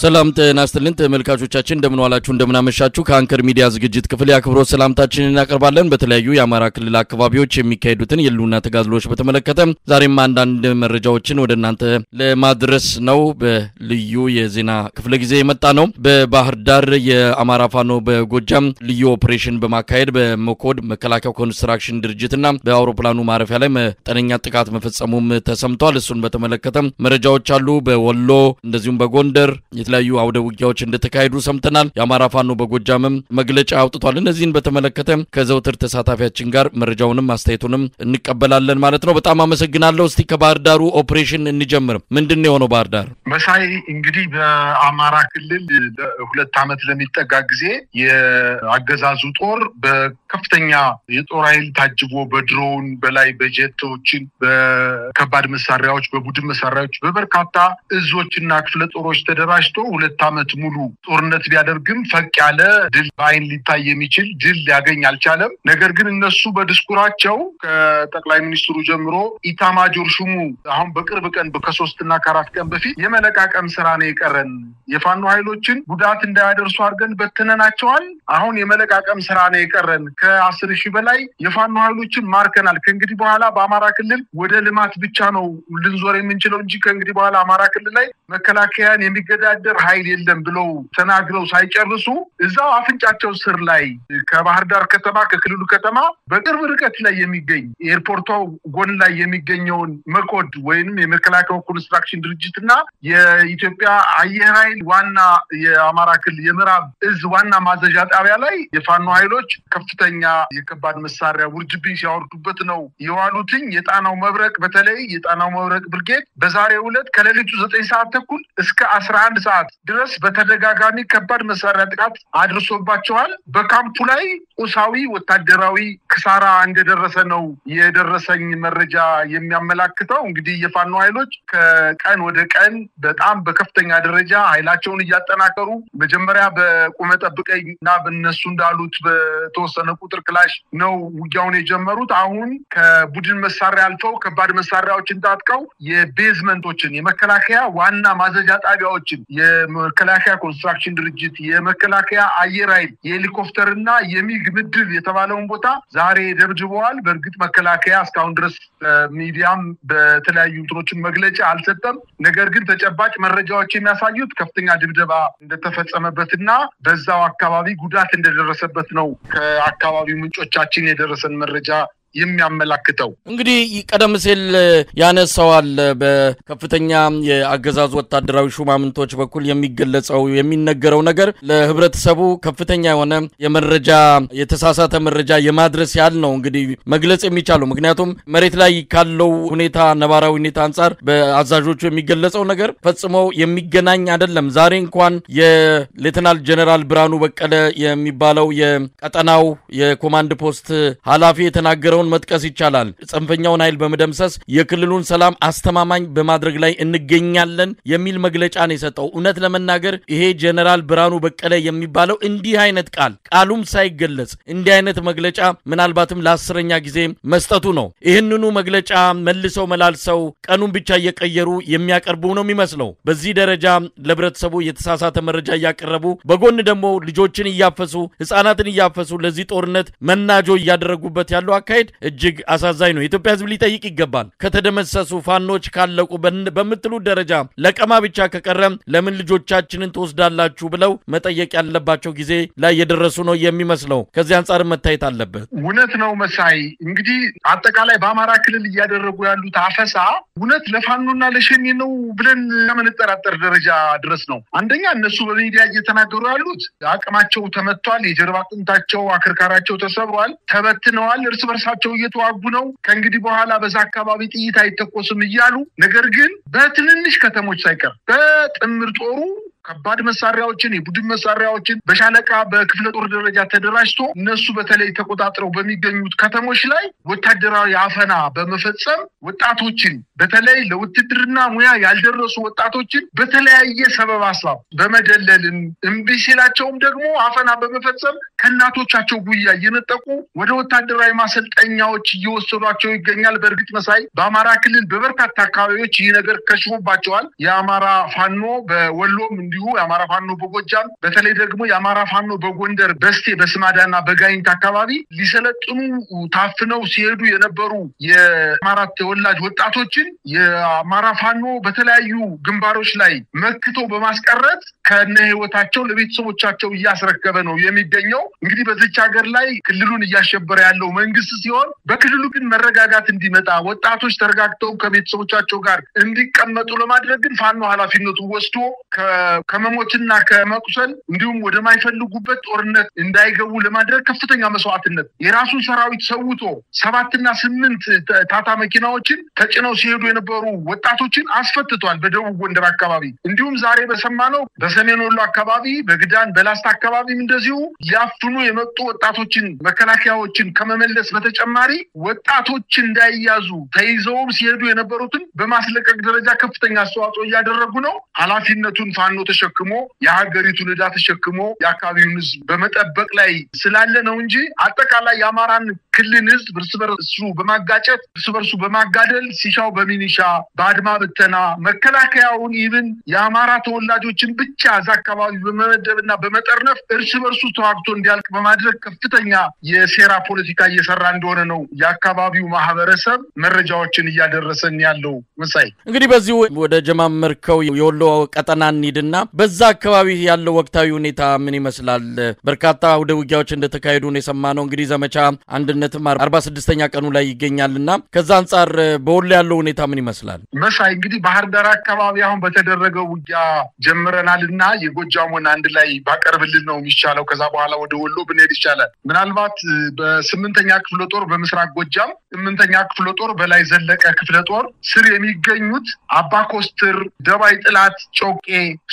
ሰላም ጤና ይስጥልን ተመልካቾቻችን እንደምን ዋላችሁ እንደምን አመሻችሁ ከአንከር ሚዲያ ዝግጅት ክፍል ያክብሮት ሰላምታችንን እናቀርባለን በተለያዩ የአማራ ክልል አካባቢዎች የሚካሄዱትን የሉና ተጋድሎች በተመለከተ ዛሬም አንዳንድ መረጃዎችን ወደናንተ ለማድረስ ነው በልዩ የዜና ክፍለ ጊዜ የመጣ ነው በባህር ዳር የአማራ ፋኖ በጎጃም ልዩ ኦፕሬሽን በማካሄድ በመኮድ መከላከያ ኮንስትራክሽን ድርጅትና በአውሮፕላኑ ማረፊያ ላይ መጠነኛ ጥቃት መፈጸሙም ተሰምቷል እሱን በተመለከተ መረጃዎች አሉ በወሎ እንደዚሁም በጎንደር የተለያዩ አውደ ውጊያዎች እንደተካሄዱ ሰምተናል የአማራ ፋኖ በጎጃምም መግለጫ አውጥቷል እነዚህን በተመለከተ ከዘውትር ተሳታፊያችን ጋር መረጃውንም አስተያየቱንም እንቀበላለን ማለት ነው በጣም አመሰግናለሁ እስቲ ከባህር ዳሩ ኦፕሬሽን እንጀምር ምንድነው የሆነው ባህር ዳር መሳይ እንግዲህ በአማራ ክልል ሁለት ዓመት ለሚጠጋ ጊዜ የአገዛዙ ጦር በከፍተኛ የጦር ኃይል ታጅቦ በድሮን በላይ በጀቶችን በከባድ መሳሪያዎች በቡድን መሳሪያዎች በበርካታ እዞችና ክፍለ ጦሮች ተደራጅቶ ሁለት ዓመት ሙሉ ጦርነት ቢያደርግም ፈቅ ያለ ድል ባይን ሊታይ የሚችል ድል ሊያገኝ አልቻለም ነገር ግን እነሱ በዲስኩራቸው ከጠቅላይ ሚኒስትሩ ጀምሮ ኢታማጆር ሹሙ አሁን በቅርብ ቀን ከ3 እና 4 ቀን በፊት የመለቃቀም ስራ ነው የቀረን የፋኖ ኃይሎችን ጉዳት እንዳያደርሱ አድርገን በተነናቸዋል አሁን የመለቃቀም ስራ ነው የቀረን ከ10,000 በላይ የፋኖ ኃይሎችን ማርከናል ከእንግዲህ በኋላ በአማራ ክልል ወደ ልማት ብቻ ነው ልንዞር የምንችለው እንጂ ከእንግዲህ በኋላ አማራ ክልል ላይ መከላከያን የሚገዳደር ኃይል የለም ብለው ተናግረው ሳይጨርሱ እዛው አፍንጫቸው ስር ላይ ከባህር ዳር ከተማ ከክልሉ ከተማ በቅርብ ርቀት ላይ የሚገኝ ኤርፖርቱ ጎን ላይ የሚገኘውን መኮድ ወይንም የመከላከያ ኮንስትራክሽን ድርጅትና የኢትዮጵያ አየር ኃይል ዋና የአማራ ክልል የምዕራብ እዝ ዋና ማዘዣ ጣቢያ ላይ የፋኖ ኃይሎች ከፍተኛ የከባድ መሳሪያ ውርጅብኝ ሲያወርዱበት ነው የዋሉትኝ የጣናው መብረቅ በተለይ የጣናው መብረቅ ብርጌድ በዛሬው ዕለት ከሌሊቱ 9 ሰዓት ተኩል እስከ 11 ሰዓት ድረስ በተደጋጋሚ ከባድ መሳሪያ ጥቃት አድርሶባቸዋል በካምፑ ላይ ቁሳዊ ወታደራዊ ክሳራ እንደደረሰ ነው የደረሰኝ መረጃ የሚያመላክተው እንግዲህ የፋኖ ኃይሎች ከቀን ወደ ቀን በጣም በከፍተኛ ደረጃ ኃይላቸውን እያጠናከሩ መጀመሪያ በቁመ ጠብቀኝና በእነሱ እንዳሉት በተወሰነ ቁጥር ክላሽ ነው ውጊያውን የጀመሩት አሁን ከቡድን መሳሪያ አልፈው ከባድ መሳሪያዎችን ታጥቀው የቤዝመንቶችን የመከላከያ ዋና ማዘዣ ጣቢያዎችን የመከላከያ ኮንስትራክሽን ድርጅት የመከላከያ አየር ኃይል የሄሊኮፕተርና የሚግ ምድብ የተባለውን ቦታ ዛሬ ደብድበዋል በእርግጥ መከላከያ እስካሁን ድረስ ሚዲያም በተለያዩ እንትኖችን መግለጫ አልሰጠም ነገር ግን ተጨባጭ መረጃዎች የሚያሳዩት ከፍተኛ ድብደባ እንደተፈጸመበትና በዛው አካባቢ ጉዳት እንደደረሰበት ነው ከአካባቢው ምንጮቻችን የደረሰን መረጃ የሚያመላክተው እንግዲህ ቀደም ሲል ያነሳዋል በከፍተኛ የአገዛዙ ወታደራዊ ሹማምንቶች በኩል የሚገለጸው የሚነገረው ነገር ለህብረተሰቡ ከፍተኛ የሆነ የመረጃ የተሳሳተ መረጃ የማድረስ ያህል ነው እንግዲህ መግለጽ የሚቻለው ምክንያቱም መሬት ላይ ካለው ሁኔታ ነባራዊ ሁኔታ አንፃር በአዛዦቹ የሚገለጸው ነገር ፈጽሞ የሚገናኝ አይደለም ዛሬ እንኳን የሌተናል ጀነራል ብርሃኑ በቀለ የሚባለው የቀጠናው የኮማንድ ፖስት ኃላፊ የተናገረው መጥቀስ ይቻላል ጽንፈኛውን ኃይል በመደምሰስ የክልሉን ሰላም አስተማማኝ በማድረግ ላይ እንገኛለን የሚል መግለጫ ነው የሰጠው እውነት ለመናገር ይሄ ጀነራል ብርሃኑ በቀለ የሚባለው እንዲህ አይነት ቃሉም ሳይገለጽ እንዲህ አይነት መግለጫ ምናልባትም ለ10ኛ ጊዜ መስጠቱ ነው ይሄንኑ መግለጫ መልሰው መላልሰው ቀኑን ብቻ እየቀየሩ የሚያቀርቡ ነው የሚመስለው በዚህ ደረጃ ለህብረተሰቡ የተሳሳተ መረጃ ያቀርቡ በጎን ደግሞ ልጆችን ያፈሱ ህፃናትን ያፈሱ ለዚህ ጦርነት መናጆ ያደረጉበት ያለው አካሄድ እጅግ አሳዛኝ ነው ኢትዮጵያ ህዝብ ሊጠይቅ ይገባል ከተደመሰሱ ፋኖች ካለቁ በመጥሉ ደረጃ ለቀማ ብቻ ከቀረም ለምን ልጆቻችንን ተወስዳላችሁ ብለው መጠየቅ ያለባቸው ጊዜ ላይ የደረሱ ነው የሚመስለው ከዚህ አንፃር መታየት አለበት እውነት ነው መሳይ እንግዲህ አጠቃላይ በአማራ ክልል እያደረጉ ያሉት አፈሳ እውነት ለፋኖና ለሸኔ ነው ብለን ለምንጠራጠር ደረጃ ድረስ ነው አንደኛ እነሱ በሚዲያ እየተናገሩ ያሉት አቅማቸው ተመቷል የጀርባ አጥንታቸው አከርካራቸው ተሰብሯል ተበትነዋል እርስ በርሳቸው እየተዋጉ ነው ከእንግዲህ በኋላ በዛ አካባቢ ጥይት አይተኮስም ይያሉ ነገር ግን በትንንሽ ከተሞች ሳይቀር በጥምር ጦሩ ከባድ መሳሪያዎችን የቡድን መሳሪያዎችን በሻለቃ በክፍለ ጦር ደረጃ ተደራጅቶ እነሱ በተለይ ተቆጣጥረው በሚገኙት ከተሞች ላይ ወታደራዊ አፈና በመፈጸም ወጣቶችን በተለይ ለውትድርና ሙያ ያልደረሱ ወጣቶችን በተለያየ ሰበብ አስባብ በመደለልን እምቢ ሲላቸውም ደግሞ አፈና በመፈጸም ከናቶቻቸው ጉያ እየነጠቁ ወደ ወታደራዊ ማሰልጠኛዎች እየወሰዷቸው ይገኛል። በእርግጥ መሳይ በአማራ ክልል በበርካታ አካባቢዎች ይህ ነገር ከሽፎባቸዋል። የአማራ ፋኖ በወሎም እንዲሁ የአማራ ፋኖ በጎጃም በተለይ ደግሞ የአማራ ፋኖ በጎንደር በስቴ በስማዳና በጋይንት አካባቢ ሊሰለጥኑ ታፍነው ሲሄዱ የነበሩ የአማራ ተወላጅ ወጣቶችን የአማራ ፋኖ በተለያዩ ግንባሮች ላይ መክቶ በማስቀረት ከነ ህይወታቸው ለቤተሰቦቻቸው እያስረከበ ነው የሚገኘው። እንግዲህ በዚች ሀገር ላይ ክልሉን እያሸበረ ያለው መንግስት ሲሆን በክልሉ ግን መረጋጋት እንዲመጣ ወጣቶች ተረጋግተው ከቤተሰቦቻቸው ጋር እንዲቀመጡ ለማድረግ ግን ፋኖ ኃላፊነቱን ወስዶ ከመሞትና ከመቁሰል እንዲሁም ወደ ማይፈልጉበት ጦርነት እንዳይገቡ ለማድረግ ከፍተኛ መስዋዕትነት የራሱን ሰራዊት ሰውቶ 7 እና 8 ታታ መኪናዎችን ተጭነው ሲሄዱ የነበሩ ወጣቶችን አስፈትቷል። በደቡብ ጎንደር አካባቢ እንዲሁም ዛሬ በሰማነው በሰሜን ወሎ አካባቢ በግዳን በላስታ አካባቢም እንደዚሁ ያፍኑ የመጡ ወጣቶችን መከላከያዎችን ከመመለስ በተጨማሪ ወጣቶች እንዳይያዙ ተይዘውም ሲሄዱ የነበሩትን በማስለቀቅ ደረጃ ከፍተኛ አስተዋጽኦ እያደረጉ ነው። ኃላፊነቱን ፋኖ ተሸክሞ የሀገሪቱን ዕዳ ተሸክሞ የአካባቢውን ህዝብ በመጠበቅ ላይ ስላለ ነው እንጂ አጠቃላይ የአማራን ክልል ህዝብ እርስ በርሱ በማጋጨት እርስ በርሱ በማጋደል ሲሻው በሚኒሻ በአድማ ብተና መከላከያውን ይብን የአማራ ተወላጆችን ብቻ እዛ አካባቢ በመመደብና በመጠርነፍ እርስ በርሱ ተዋግቶ እንዲያልቅ በማድረግ ከፍተኛ የሴራ ፖለቲካ እየሰራ እንደሆነ ነው የአካባቢው ማህበረሰብ መረጃዎችን እያደረሰን ያለው። መሳይ እንግዲህ በዚህ ወደ ጀማመርከው የወሎ ቀጠና እንሂድና በዛ አካባቢ ያለው ወቅታዊ ሁኔታ ምን ይመስላል? በርካታ ወደ ውጊያዎች እንደተካሄዱ ነው የሰማነው። እንግዲህ ዘመቻ አንድነትም 46ኛ ቀኑ ላይ ይገኛልና ከዛ አንፃር በወሎ ያለው ሁኔታ ምን ይመስላል? መሳይ እንግዲህ ባህር ዳር አካባቢ አሁን በተደረገው ውጊያ ጀምረናልና የጎጃሙን አንድ ላይ ባቀርብልን ነው የሚቻለው። ከዛ በኋላ ወደ ወሎ ብንሄድ ይቻላል። ምናልባት በ8ኛ ክፍለ ጦር በምስራቅ ጎጃም 8ኛ ክፍለ ጦር በላይ ዘለቀ ክፍለ ጦር ስር የሚገኙት አባኮስትር፣ ደባይ ጥላት፣ ጮቄ፣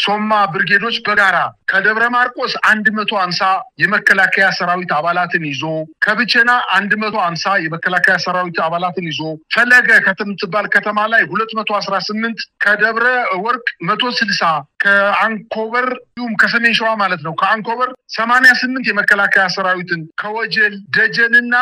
ሶማ ብርጌዶች በጋራ ከደብረ ማርቆስ 150 የመከላከያ ሰራዊት አባላትን ይዞ ከብቸና 150 የመከላከያ ሰራዊት አባላትን ይዞ ፈለገ ከተምትባል ከተማ ላይ 218 ከደብረ ወርቅ 160 ከአንኮበር ከሰሜን ሸዋ ማለት ነው ከአንኮበር 88 የመከላከያ ሰራዊትን ከወጀል ደጀንና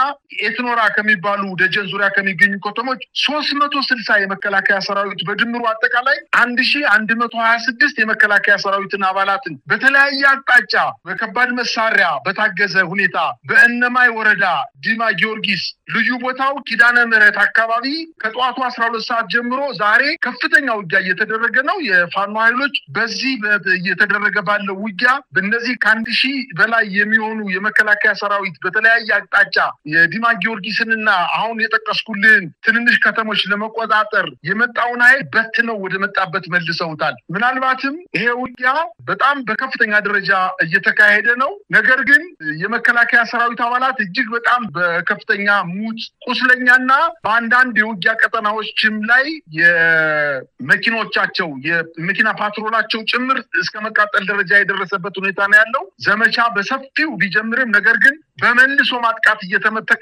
ኤትኖራ ከሚባሉ ደጀን ዙሪያ ከሚገኙ ከተሞች 360 የመከላከያ ሰራዊት በድምሩ አጠቃላይ 1126 የመከላከያ ሰራዊትን አባላትን በተለያየ አቅጣጫ በከባድ መሳሪያ በታገዘ ሁኔታ በእነማይ ወረዳ ዲማ ጊዮርጊስ ልዩ ቦታው ኪዳነ ምህረት አካባቢ ከጧቱ 12 ሰዓት ጀምሮ ዛሬ ከፍተኛ ውጊያ እየተደረገ ነው። የፋኖ ኃይሎች በዚህ እየተደረገ ባለው ውጊያ በእነዚህ ከ1000 በላይ የሚሆኑ የመከላከያ ሰራዊት በተለያየ አቅጣጫ የዲማ ጊዮርጊስንና አሁን የጠቀስኩልን ትንንሽ ከተሞች ለመቆጣጠር የመጣውን ኃይል በትነው ወደ መጣበት መልሰውታል። ምናልባትም ይሄ ውጊያ በጣም በከፍተኛ ደረጃ እየተካሄደ ነው። ነገር ግን የመከላከያ ሰራዊት አባላት እጅግ በጣም በከፍተኛ ሙት ቁስለኛና በአንዳንድ የውጊያ ቀጠናዎችም ላይ የመኪኖቻቸው የመኪና ፓትሮላቸው ጭምር እስከ መቃጠል ደረጃ የደረሰበት ሁኔታ ነው ያለው። ዘመቻ በሰፊው ቢጀምርም ነገር ግን በመልሶ ማጥቃት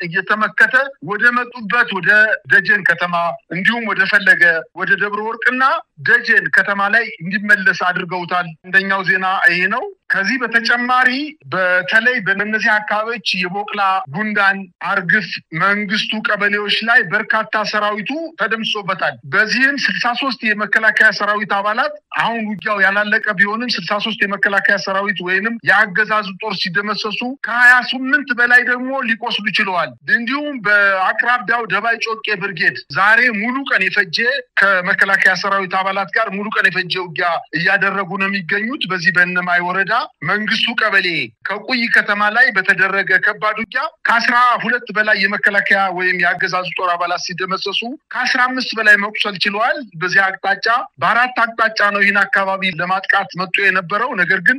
እየተመከተ ወደ መጡበት ወደ ደጀን ከተማ እንዲሁም ወደ ፈለገ ወደ ደብረ ወርቅና ደጀን ከተማ ላይ እንዲመለስ አድርገውታል። አንደኛው ዜና ይሄ ነው። ከዚህ በተጨማሪ በተለይ በእነዚህ አካባቢዎች የቦቅላ፣ ጉንዳን፣ አርግፍ፣ መንግስቱ ቀበሌዎች ላይ በርካታ ሰራዊቱ ተደምሶበታል። በዚህም 63 የመከላከያ ሰራዊት አባላት አሁን ውጊያው ያላለቀ ቢሆንም 63 የመከላከያ ሰራዊት ወይንም የአገዛዙ ጦር ሲደመሰሱ ከ28 በላይ ደግሞ ሊቆስሉ ችለዋል። እንዲሁም በአቅራቢያው ደባይ ጮቄ ብርጌድ ዛሬ ሙሉ ቀን የፈጀ ከመከላከያ ሰራዊት አባላት ጋር ሙሉ ቀን የፈጀ ውጊያ እያደረጉ ነው የሚገኙት። በዚህ በእነማይ ወረዳ መንግስቱ ቀበሌ ከቁይ ከተማ ላይ በተደረገ ከባድ ውጊያ ከ12 በላይ የመከላከያ ወይም የአገዛዙ ጦር አባላት ሲደመሰሱ ከ15 በላይ መቁሰል ችለዋል። በዚህ አቅጣጫ በአራት አቅጣጫ ነው ይህን አካባቢ ለማጥቃት መጥቶ የነበረው። ነገር ግን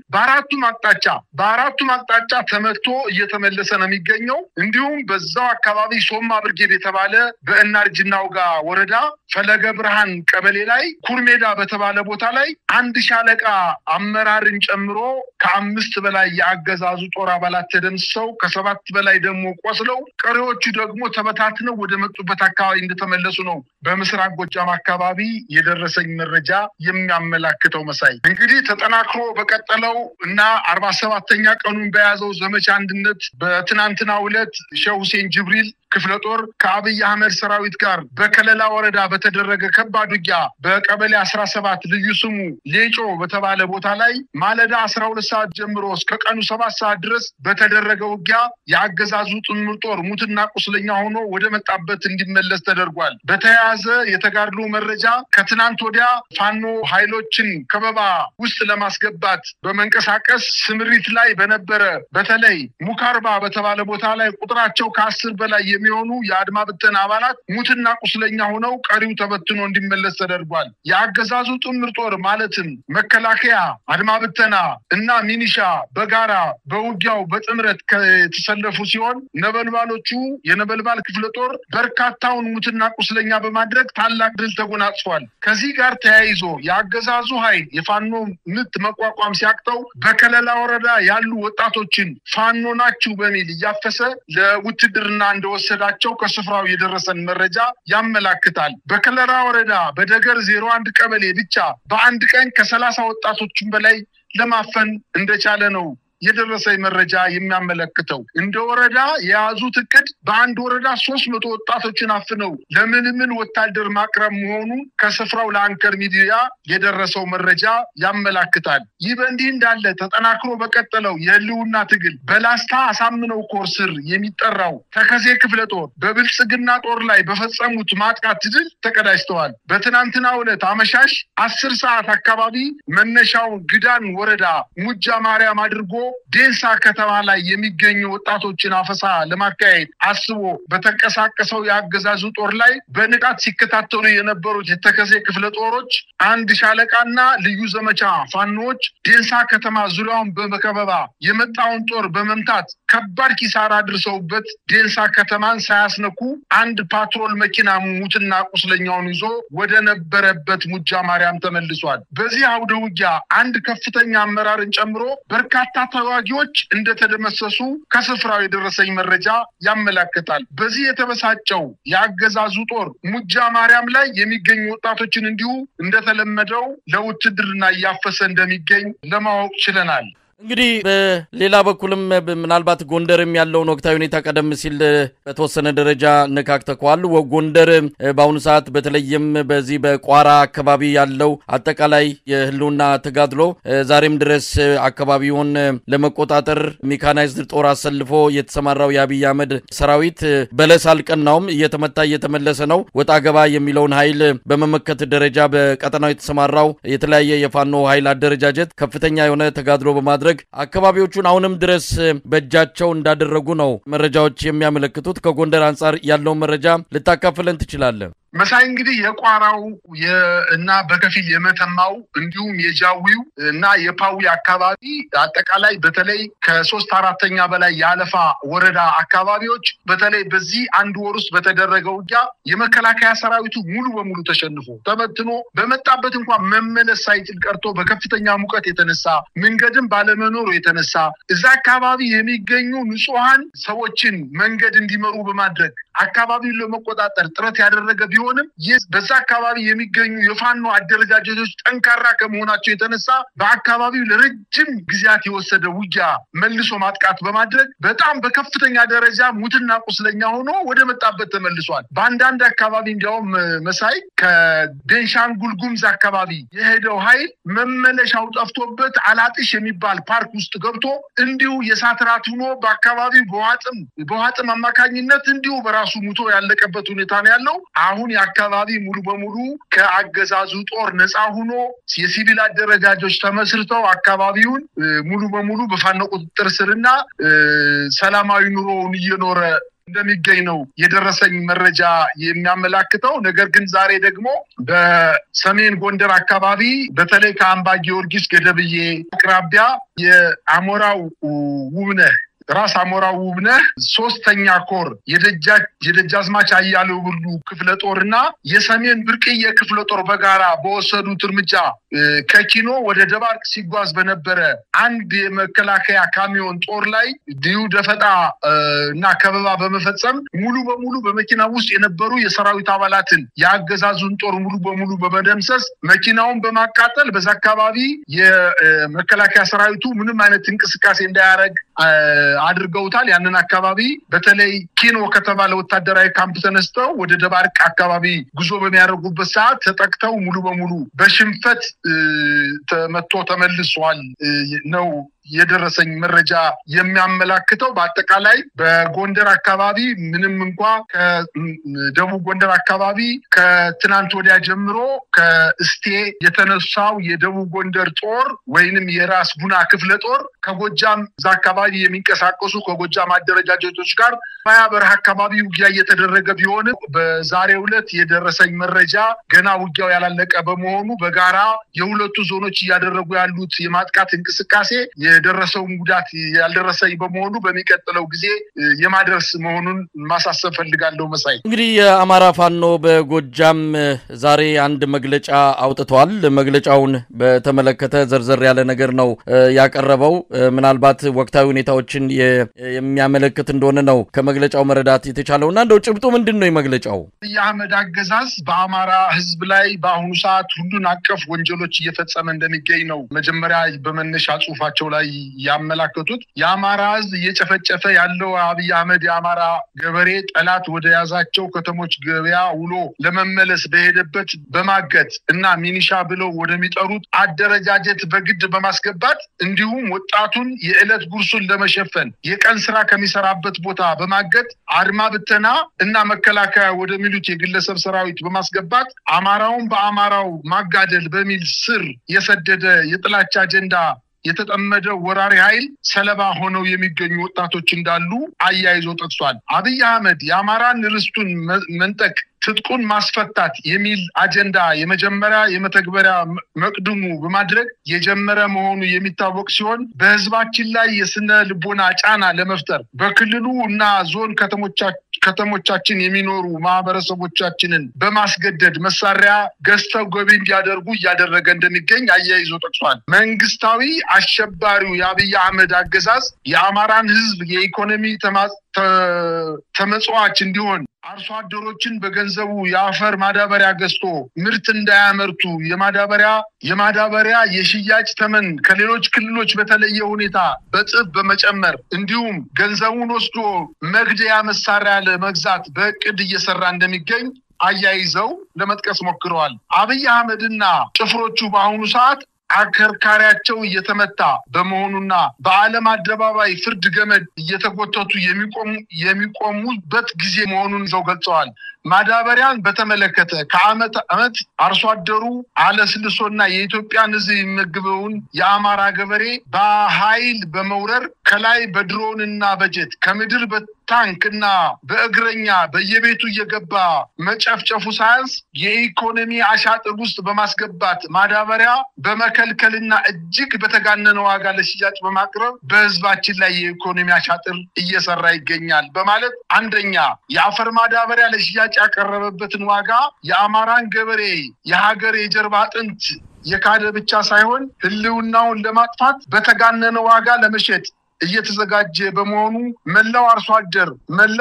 በአራቱም አቅጣጫ ተመቶ እየተመለሰ ነው የሚገኘው። እንዲሁም በዛው አካባቢ ሶማ ብርጌድ የተባለ በእናርጅናውጋ ወረዳ ፈለገ ብርሃን ቀበሌ ላይ ኩርሜዳ በተባለ ቦታ ላይ አንድ ሻለቃ አመራርን ጨምሮ ከ5 በላይ የአገዛዙ ጦር አባላት ተደምስሰው ከ7 በላይ ደግሞ ቆስለው ቀሪዎቹ ደግሞ ተበታትነው ወደ መጡበት አካባቢ እንደተመለሱ ነው በምስራቅ ጎጃም አካባቢ የደረሰኝ መረጃ የሚያመላክተው። መሳይ እንግዲህ ተጠናክሮ በቀጠለው እና 47ኛ ቀኑን በያዘው ዘመቻ አንድነት በትናንትናው ዕለት ሼህ ሁሴን ጅብሪል ክፍለ ጦር ከአብይ አህመድ ሰራዊት ጋር በከለላ ወረዳ በተደረገ ከባድ ውጊያ በቀበሌ 17 ልዩ ስሙ ሌጮ በተባለ ቦታ ላይ ማለዳ 12 ሰዓት ጀምሮ እስከ ቀኑ 7 ሰዓት ድረስ በተደረገ ውጊያ የአገዛዙ ጥምር ጦር ሙትና ቁስለኛ ሆኖ ወደ መጣበት እንዲመለስ ተደርጓል። በተያያዘ የተጋድሎ መረጃ ከትናንት ወዲያ ፋኖ ኃይሎችን ከበባ ውስጥ ለማስገባት በመንቀሳቀስ ስምሪት ላይ በነበረ በተለይ ሙካርባ በተባለ ቦታ ላይ ቁጥራቸው ከ10 በላይ የሚሆኑ የአድማ ብተና አባላት ሙትና ቁስለኛ ሆነው ቀሪው ተበትኖ እንዲመለስ ተደርጓል። የአገዛዙ ጥምር ጦር ማለትም መከላከያ፣ አድማ ብተና እና ሚኒሻ በጋራ በውጊያው በጥምረት ከተሰለፉ ሲሆን ነበልባሎቹ የነበልባል ክፍለ ጦር በርካታውን ሙትና ቁስለኛ በማድረግ ታላቅ ድል ተጎናጽፏል። ከዚህ ጋር ተያይዞ የአገዛዙ ኃይል የፋኖ ምት መቋቋም ሲያቅተው በከለላ ወረዳ ያሉ ወጣቶችን ፋኖ ናችሁ በሚል እያፈሰ ለውትድርና እንደወሰዳቸው ከስፍራው የደረሰን መረጃ ያመላክታል። በከለላ ወረዳ በደገር 01 ቀበሌ ብቻ በአንድ ቀን ከ30 ወጣቶችን በላይ ለማፈን እንደቻለ ነው የደረሰኝ መረጃ የሚያመለክተው። እንደ ወረዳ የያዙት እቅድ በአንድ ወረዳ 300 ወጣቶችን አፍነው ለምልምል ወታደር ማቅረብ መሆኑ ከስፍራው ለአንከር ሚዲያ የደረሰው መረጃ ያመላክታል። ይህ በእንዲህ እንዳለ ተጠናክሮ በቀጠለው የህልውና ትግል በላስታ አሳምነው ኮር ስር የሚጠራው ተከዜ ክፍለ ጦር በብልጽግና ጦር ላይ በፈጸሙት ማጥቃት ድል ተቀዳጅተዋል። በትናንትናው ዕለት አመሻሽ 10 ሰዓት አካባቢ መነሻው ግዳን ወረዳ ሙጃ ማርያም አድርጎ ዴንሳ ከተማ ላይ የሚገኙ ወጣቶችን አፈሳ ለማካሄድ አስቦ በተንቀሳቀሰው የአገዛዙ ጦር ላይ በንቃት ሲከታተሉ የነበሩት የተከዜ ክፍለ ጦሮች አንድ ሻለቃና ልዩ ዘመቻ ፋኖች ዴንሳ ከተማ ዙሪያውን በመከበባ የመጣውን ጦር በመምታት ከባድ ኪሳራ አድርሰውበት ዴንሳ ከተማን ሳያስነኩ አንድ ፓትሮል መኪና ሙትና ቁስለኛውን ይዞ ወደ ነበረበት ሙጃ ማርያም ተመልሷል። በዚህ አውደ ውጊያ አንድ ከፍተኛ አመራርን ጨምሮ በርካታ ተዋጊዎች እንደተደመሰሱ ከስፍራው የደረሰኝ መረጃ ያመለክታል። በዚህ የተበሳጨው የአገዛዙ ጦር ሙጃ ማርያም ላይ የሚገኙ ወጣቶችን እንዲሁ እንደተለመደው ለውትድርና እያፈሰ እንደሚገኝ ለማወቅ ችለናል። እንግዲህ በሌላ በኩልም ምናልባት ጎንደርም ያለውን ወቅታዊ ሁኔታ ቀደም ሲል በተወሰነ ደረጃ ነካክተዋል። ጎንደር በአሁኑ ሰዓት በተለይም በዚህ በቋራ አካባቢ ያለው አጠቃላይ የህልውና ተጋድሎ ዛሬም ድረስ አካባቢውን ለመቆጣጠር ሜካናይዝድ ጦር አሰልፎ የተሰማራው የአብይ አህመድ ሰራዊት በለስ አልቀናውም፣ እየተመታ እየተመለሰ ነው። ወጣ ገባ የሚለውን ኃይል በመመከት ደረጃ በቀጠናው የተሰማራው የተለያየ የፋኖ ኃይል አደረጃጀት ከፍተኛ የሆነ ተጋድሎ በማድረግ አካባቢዎቹን አሁንም ድረስ በእጃቸው እንዳደረጉ ነው መረጃዎች የሚያመለክቱት። ከጎንደር አንጻር ያለውን መረጃ ልታካፍለን ትችላለህ? መሳይ እንግዲህ የቋራው እና በከፊል የመተማው እንዲሁም የጃዊው እና የፓዊ አካባቢ አጠቃላይ በተለይ ከ3/4 በላይ ያለፋ ወረዳ አካባቢዎች በተለይ በዚህ አንድ ወር ውስጥ በተደረገው ውጊያ የመከላከያ ሰራዊቱ ሙሉ በሙሉ ተሸንፎ ተበትኖ በመጣበት እንኳን መመለስ ሳይችል ቀርቶ በከፍተኛ ሙቀት የተነሳ መንገድም ባለመኖሩ የተነሳ እዛ አካባቢ የሚገኙ ንጹሃን ሰዎችን መንገድ እንዲመሩ በማድረግ አካባቢውን ለመቆጣጠር ጥረት ያደረገ ቢሆንም በዛ አካባቢ የሚገኙ የፋኖ አደረጃጀቶች ጠንካራ ከመሆናቸው የተነሳ በአካባቢው ለረጅም ጊዜያት የወሰደ ውጊያ መልሶ ማጥቃት በማድረግ በጣም በከፍተኛ ደረጃ ሙትና ቁስለኛ ሆኖ ወደ መጣበት ተመልሷል። በአንዳንድ አካባቢ እንዲያውም መሳይ ከቤንሻንጉል ጉሙዝ አካባቢ የሄደው ኃይል መመለሻው ጠፍቶበት አላጥሽ የሚባል ፓርክ ውስጥ ገብቶ እንዲሁ የሳትራት ሆኖ በአካባቢው በዋጥም አማካኝነት እንዲሁ በራሱ ሙቶ ያለቀበት ሁኔታ ነው ያለው። አሁን የአካባቢ ሙሉ በሙሉ ከአገዛዙ ጦር ነፃ ሆኖ የሲቪል አደረጃጆች ተመስርተው አካባቢውን ሙሉ በሙሉ በፋኖ ቁጥጥር ስርና ሰላማዊ ኑሮውን እየኖረ እንደሚገኝ ነው የደረሰኝ መረጃ የሚያመላክተው። ነገር ግን ዛሬ ደግሞ በሰሜን ጎንደር አካባቢ በተለይ ከአምባ ጊዮርጊስ ገደብዬ አቅራቢያ የአሞራው ውብነህ ራስ አሞራው ውብነህ 3ኛ ኮር የደጃዝማች አያሌው ብሉ ክፍለ ጦርና የሰሜን ብርቅዬ ክፍለ ጦር በጋራ በወሰዱት እርምጃ ከኪኖ ወደ ደባርቅ ሲጓዝ በነበረ አንድ የመከላከያ ካሚዮን ጦር ላይ ዲዩ ደፈጣ እና ከበባ በመፈጸም ሙሉ በሙሉ በመኪና ውስጥ የነበሩ የሰራዊት አባላትን ያገዛዙን ጦር ሙሉ በሙሉ በመደምሰስ መኪናውን በማቃጠል በዛ አካባቢ የመከላከያ ሰራዊቱ ምንም አይነት እንቅስቃሴ እንዳያረግ አድርገውታል። ያንን አካባቢ በተለይ ኪኖ ከተባለ ወታደራዊ ካምፕ ተነስተው ወደ ደባርቅ አካባቢ ጉዞ በሚያደርጉበት ሰዓት ተጠቅተው ሙሉ በሙሉ በሽንፈት ተመቶ ተመልሷል ነው የደረሰኝ መረጃ የሚያመላክተው። በአጠቃላይ በጎንደር አካባቢ ምንም እንኳን ከደቡብ ጎንደር አካባቢ ከትናንት ወዲያ ጀምሮ ከእስቴ የተነሳው የደቡብ ጎንደር ጦር ወይንም የራስ ቡና ክፍለ ጦር ከጎጃም ዛ አካባቢ የሚንቀሳቀሱ ከጎጃም አደረጃጀቶች ጋር በረሃ አካባቢ ውጊያ እየተደረገ ቢሆን በዛሬው ዕለት የደረሰኝ መረጃ ገና ውጊያው ያላለቀ በመሆኑ በጋራ የሁለቱ ዞኖች እያደረጉ ያሉት የማጥቃት እንቅስቃሴ የደረሰው ጉዳት ያልደረሰኝ በመሆኑ በሚቀጥለው ጊዜ የማድረስ መሆኑን ማሳሰብ ፈልጋለሁ። መሳይ እንግዲህ የአማራ ፋኖ በጎጃም ዛሬ አንድ መግለጫ አውጥቷል። መግለጫውን በተመለከተ ዘርዘር ያለ ነገር ነው ያቀረበው። ምናልባት ወቅታዊ ሁኔታዎችን የሚያመለክት እንደሆነ ነው ከመግለጫው መረዳት የተቻለውና እንደው ጭብጡ ምንድነው የመግለጫው? የአህመድ አገዛዝ በአማራ ህዝብ ላይ በአሁኑ ሰዓት ሁሉን አቀፍ ወንጀሎች እየፈጸመ እንደሚገኝ ነው መጀመሪያ በመነሻ ጽሁፋቸው ላይ ያመላከቱት። የአማራ ህዝብ እየጨፈጨፈ ያለው አብይ አህመድ የአማራ ገበሬ ጠላት ወደ ያዛቸው ከተሞች ገበያ ውሎ ለመመለስ በሄደበት በማገት እና ሚኒሻ ብለው ወደሚጠሩት አደረጃጀት በግድ በማስገባት እንዲሁም ወጣቱን የዕለት ጉርሱን ለመሸፈን የቀን ስራ ከሚሰራበት ቦታ በማገት አድማ ብተና እና መከላከያ ወደሚሉት የግለሰብ ሰራዊት በማስገባት አማራውን በአማራው ማጋደል በሚል ስር የሰደደ የጥላቻ አጀንዳ የተጠመደ ወራሪ ኃይል ሰለባ ሆነው የሚገኙ ወጣቶች እንዳሉ አያይዞ ጠቅሷል። አብይ አህመድ የአማራን ርስቱን መንጠቅ ትጥቁን ማስፈታት የሚል አጀንዳ የመጀመሪያ የመተግበሪያ መቅድሙ በማድረግ የጀመረ መሆኑ የሚታወቅ ሲሆን በህዝባችን ላይ የስነ ልቦና ጫና ለመፍጠር በክልሉ እና ዞን ከተሞቻችን የሚኖሩ ማህበረሰቦቻችንን በማስገደድ መሳሪያ ገዝተው ገቢ እንዲያደርጉ እያደረገ እንደሚገኝ አያይዞ ጠቅሷል። መንግስታዊ አሸባሪው የአብይ አህመድ አገዛዝ የአማራን ህዝብ የኢኮኖሚ ተመጽዋች እንዲሆን አርሶ አደሮችን በገንዘቡ የአፈር ማዳበሪያ ገዝቶ ምርት እንዳያመርቱ የማዳበሪያ የሽያጭ ተመን ከሌሎች ክልሎች በተለየ ሁኔታ በጥፍ በመጨመር እንዲሁም ገንዘቡን ወስዶ መግደያ መሳሪያ ለመግዛት በእቅድ እየሰራ እንደሚገኝ አያይዘው ለመጥቀስ ሞክረዋል። አብይ አህመድና ጭፍሮቹ በአሁኑ ሰዓት አከርካሪያቸው እየተመታ በመሆኑና በዓለም አደባባይ ፍርድ ገመድ እየተጎተቱ የሚቆሙበት ጊዜ መሆኑን ዘው ገልጸዋል። ማዳበሪያን በተመለከተ ከዓመት ዓመት አርሶ አደሩ አለስልሶና የኢትዮጵያን ህዝብ የሚመግበውን የአማራ ገበሬ በኃይል በመውረር ከላይ በድሮንና በጀት ከምድር በታንክና በእግረኛ በየቤቱ እየገባ መጨፍጨፉ ሳይንስ የኢኮኖሚ አሻጥር ውስጥ በማስገባት ማዳበሪያ በመከልከልና እጅግ በተጋነነ ዋጋ ለሽያጭ በማቅረብ በህዝባችን ላይ የኢኮኖሚ አሻጥር እየሰራ ይገኛል በማለት አንደኛ የአፈር ማዳበሪያ ለሽያጭ ያቀረበበትን ዋጋ የአማራን ገበሬ የሀገር የጀርባ አጥንት የካደ ብቻ ሳይሆን ህልውናውን ለማጥፋት በተጋነነ ዋጋ ለመሸጥ እየተዘጋጀ በመሆኑ መላው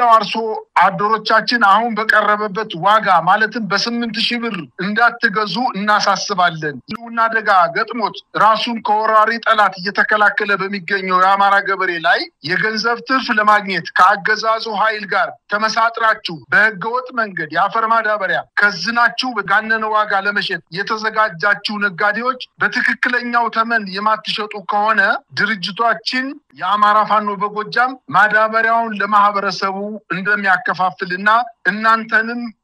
አርሶ አደሮቻችን አሁን በቀረበበት ዋጋ ማለትም በ8000 ብር እንዳትገዙ እናሳስባለን። ህልውና አደጋ ገጥሞት ራሱን ከወራሪ ጠላት እየተከላከለ በሚገኘው የአማራ ገበሬ ላይ የገንዘብ ትርፍ ለማግኘት ከአገዛዙ ኃይል ጋር ተመሳጥራችሁ በህገወጥ መንገድ የአፈር ማዳበሪያ ከዝናችሁ በጋነነ ዋጋ ለመሸጥ የተዘጋጃችሁ ነጋዴዎች በትክክለኛው ተመን የማትሸጡ ከሆነ ድርጅታችን የአማራ ፋኖ በጎጃም ማዳበሪያውን ለማህበረሰቡ እንደሚያከፋፍልና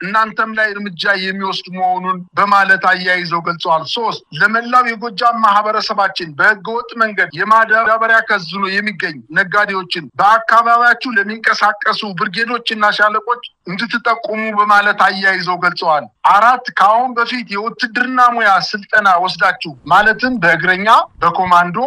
እናንተም ላይ እርምጃ የሚወስድ መሆኑን በማለት አያይዘው ገልጸዋል። 3 ለመላው የጎጃም ማህበረሰባችን በህገወጥ መንገድ የማዳበሪያ ከዝኖ የሚገኝ ነጋዴዎችን በአካባቢያችሁ ለሚንቀሳቀሱ ብርጌዶችና ሻለቆች እንድትጠቁሙ በማለት አያይዘው ገልጸዋል። 4 ከአሁን በፊት የውትድርና ሙያ ስልጠና ወስዳችሁ ማለትም በእግረኛ በኮማንዶ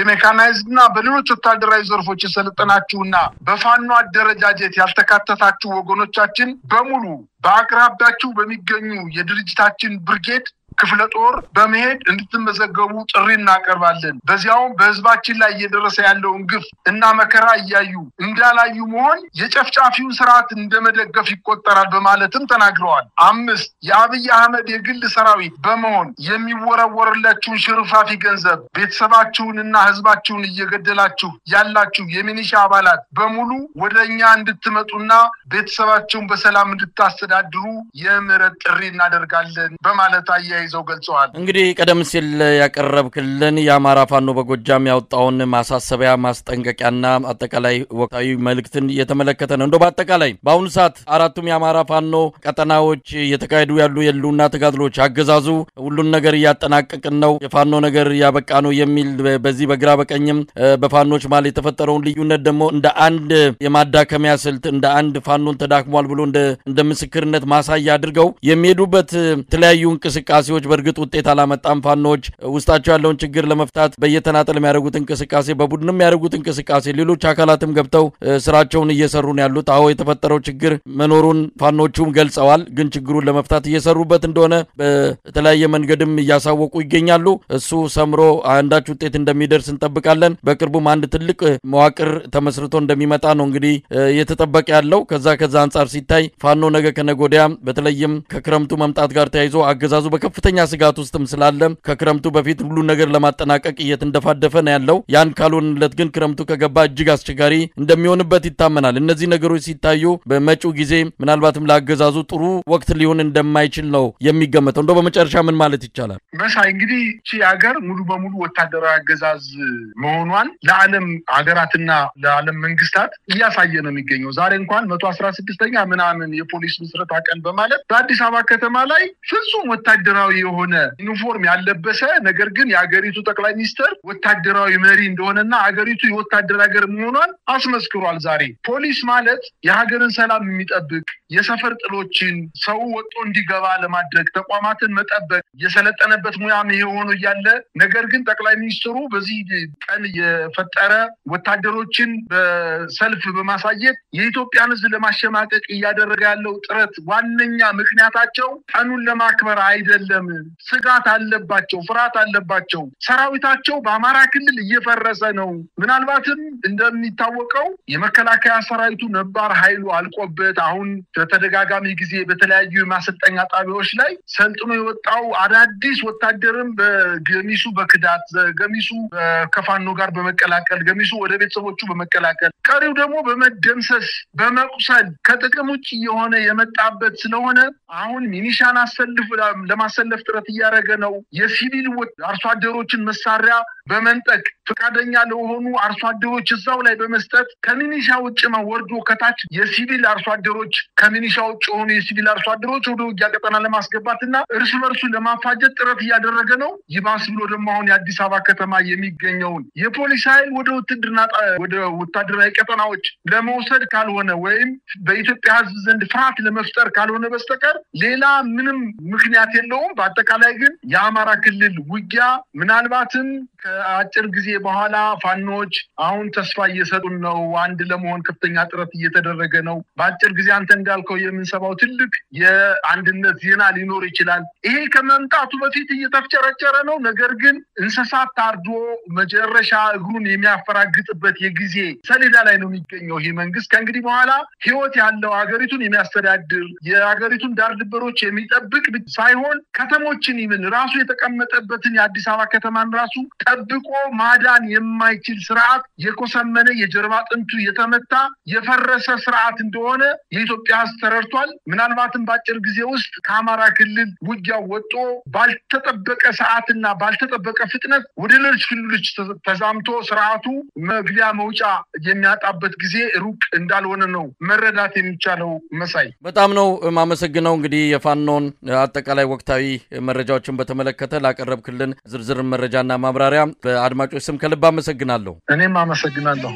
በሜካናይዝድና በሌሎች ወታደራዊ ዘርፎች የሰለጠናችሁና በፋኖ አደረጃጀት ያልተካተታችሁ ወገኖቻችን በሙሉ በአቅራቢያችሁ በሚገኙ የድርጅታችን ብርጌድ ክፍለ ጦር በመሄድ እንድትመዘገቡ ጥሪ እናቀርባለን። በዚያውም በህዝባችን ላይ እየደረሰ ያለውን ግፍ እና መከራ እያዩ እንዳላዩ መሆን የጨፍጫፊውን ስርዓት እንደመደገፍ ይቆጠራል በማለትም ተናግረዋል። 5 የአብይ አህመድ የግል ሰራዊት በመሆን የሚወረወርላችሁን ሽርፋፊ ገንዘብ ቤተሰባችሁንና ህዝባችሁን እየገደላችሁ ያላችሁ የሚኒሻ አባላት በሙሉ ወደኛ እንድትመጡና ቤተሰባችሁን በሰላም እንድታስተዳድሩ የምህረት ጥሪ እናደርጋለን በማለት አያይዘው ገልጸዋል። እንግዲህ ቀደም ሲል ያቀረብክልን የአማራ ፋኖ በጎጃም ያወጣውን ማሳሰቢያ ማስጠንቀቂያና አጠቃላይ ወቅታዊ መልእክትን የተመለከተ ነው። እንደው በአጠቃላይ በአሁኑ ሰዓት አራቱም የአማራ ፋኖ ቀጠናዎች እየተካሄዱ ያሉ የሉና ተጋድሎች አገዛዙ ሁሉን ነገር ያጠናቀቅን ነው የፋኖ ነገር ያበቃ ነው የሚል በዚህ በግራ በቀኝም በፋኖች ማለት የተፈጠረውን ልዩነት ደግሞ እንደ አንድ የማዳከሚያ ስልት እንደ አንድ ፋኖን ተዳክሟል ብሎ እንደ ምስክርነት ማሳያ አድርገው የሚሄዱበት ተለያዩ እንቅስቃሴዎች በርግጥ ውጤት አላመጣም። ፋኖች ውስጣቸው ያለውን ችግር ለመፍታት በየተናጠል የሚያደርጉት እንቅስቃሴ በቡድንም የሚያደርጉት እንቅስቃሴ ሌሎች አካላትም ገብተው ስራቸውን እየሰሩ ነው ያሉት። አዎ የተፈጠረው ችግር መኖሩን ፋኖቹም ገልጸዋል። ግን ችግሩን ለመፍታት እየሰሩበት እንደሆነ በተለያየ መንገድም እያሳወቁ ይገኛሉ። እሱ ሰምሮ አንዳች ውጤት እንደሚደርስ እንጠብቃለን። በቅርቡም አንድ ትልቅ መዋቅር ተመስርቶ እንደሚመጣ ነው እንግዲህ እየተጠበቀ ያለው። ከዛ አንጻር ሲታይ ፋኖ ነገ ከነጎዲያ በተለይም ከክረምቱ መምጣት ጋር ተያይዞ አገዛዙ በከፍተኛ ስጋት ውስጥም ስላለ ከክረምቱ በፊት ሁሉ ነገር ለማጠናቀቅ እየተንደፋደፈ ነው ያለው። ያን ካልሆነለት ግን ክረምቱ ከገባ እጅግ አስቸጋሪ እንደሚሆንበት ይታመናል። እነዚህ ነገሮች ሲታዩ በመጪው ጊዜ ምናልባትም ለአገዛዙ ጥሩ ወቅት ሊሆን እንደማይችል ነው የሚገመተው። እንደው በመጨረሻ ምን ማለት ይቻላል? መሳይ እንግዲህ እቺ ሀገር ሙሉ በሙሉ ወታደራዊ አገዛዝ መሆኗን ለዓለም ሀገራትና ለዓለም መንግስታት እያሳየ ነው የሚገኘው። ዛሬ እንኳን 116ኛ ምናምን የፖሊስ ምስረታ ቀን በማለት በአዲስ አበባ ከተማ ላይ ፍጹም ወታደራዊ የሆነ ዩኒፎርም ያለበሰ ነገር ግን የሀገሪቱ ጠቅላይ ሚኒስትር ወታደራዊ መሪ እንደሆነና ሀገሪቱ የወታደር ሀገር መሆኗን አስመስክሯል። ዛሬ ፖሊስ ማለት የሀገርን ሰላም የሚጠብቅ የሰፈር ጥሎችን ሰው ወጥቶ እንዲገባ ለማድረግ ተቋማትን መጠበቅ የሰለጠነበት ሙያም ይሄ ሆኖ እያለ ነገር ግን ጠቅላይ ሚኒስትሩ በዚህ ቀን የፈጠረ ወታደሮችን በሰልፍ በማሳየት የኢትዮጵያን ሕዝብ ለማሸማቀቅ እያደረገ ያለው ጥረት ዋነኛ ምክንያታቸው ቀኑን ለማክበር አይደለም። ስጋት አለባቸው፣ ፍርሃት አለባቸው። ሰራዊታቸው በአማራ ክልል እየፈረሰ ነው። ምናልባትም እንደሚታወቀው የመከላከያ ሰራዊቱ ነባር ኃይሉ አልቆበት አሁን በተደጋጋሚ ጊዜ በተለያዩ ማሰልጠኛ ጣቢያዎች ላይ ሰልጥኖ የወጣው አዳዲስ ወታደርም በገሚሱ በክዳት ገሚሱ ከፋኖ ጋር በመቀላቀል ገሚሱ ወደ ቤተሰቦቹ በመቀላቀል ቀሪው ደግሞ በመደምሰስ በመቁሰል ከጥቅም ውጭ የሆነ የመጣበት ስለሆነ አሁን ሚኒሻን ለማሰለፍ ጥረት እያደረገ ነው። የሲቪል አርሶ አደሮችን መሳሪያ በመንጠቅ ፈቃደኛ ለሆኑ አርሶ አደሮች እዛው ላይ በመስጠት ከሚኒሻ ውጭ ወርዶ ከታች የሲቪል አርሶ አደሮች ከሚኒሻ ውጭ ሆኑ የሲቪል አርሶ አደሮች ወደ ውጊያ ቀጠና ለማስገባትና እርስ በርሱ ለማፋጀት ጥረት እያደረገ ነው። ይባስ ብሎ ደግሞ አሁን የአዲስ አበባ ከተማ የሚገኘውን የፖሊስ ኃይል ወደ ውትድርና ወደ ወታደራዊ ቀጠናዎች ለመውሰድ ካልሆነ ወይም በኢትዮጵያ ሕዝብ ዘንድ ፍርሃት ለመፍጠር ካልሆነ በስተቀር ሌላ ምንም ምክንያት የለውም። በአጠቃላይ ግን የአማራ ክልል ውጊያ ምናልባትም ከአጭር ጊዜ በኋላ ፋኖች አሁን ተስፋ እየሰጡን ነው። አንድ ለመሆን ከፍተኛ ጥረት እየተደረገ ነው። በአጭር ጊዜ አንተ እንዳልከው የምንሰማው ትልቅ የአንድነት ዜና ሊኖር ይችላል። ይሄ ከመምጣቱ በፊት እየተፍጨረጨረ ነው። ነገር ግን እንስሳት ታርዶ መጨረሻ እግሩን የሚያፈራግጥበት የጊዜ ሰሌዳ ላይ ነው የሚገኘው ይሄ መንግስት። ከእንግዲህ በኋላ ህይወት ያለው ሀገሪቱን የሚያስተዳድር የሀገሪቱን ዳር ድንበሮች የሚጠብቅ ሳይሆን ከተሞችን ይምን ራሱ የተቀመጠበትን የአዲስ አበባ ከተማን ራሱ ጠብቆ ማዳን የማይችል ስርዓት የኮሰመነ የጀርባ ጥንቱ የተመታ የፈረሰ ስርዓት እንደሆነ የኢትዮጵያ ሕዝብ ተረድቷል። ምናልባትም በአጭር ጊዜ ውስጥ ከአማራ ክልል ውጊያው ወጥቶ ባልተጠበቀ ሰዓትና ባልተጠበቀ ፍጥነት ወደ ሌሎች ክልሎች ተዛምቶ ስርዓቱ መግቢያ መውጫ የሚያጣበት ጊዜ ሩቅ እንዳልሆነ ነው መረዳት የሚቻለው። መሳይ በጣም ነው ማመሰግነው። እንግዲህ የፋኖን አጠቃላይ ወቅታዊ መረጃዎችን በተመለከተ ላቀረብክልን ዝርዝር መረጃና ማብራሪያ በአድማጮች ስም ከልብ አመሰግናለሁ። እኔም አመሰግናለሁ።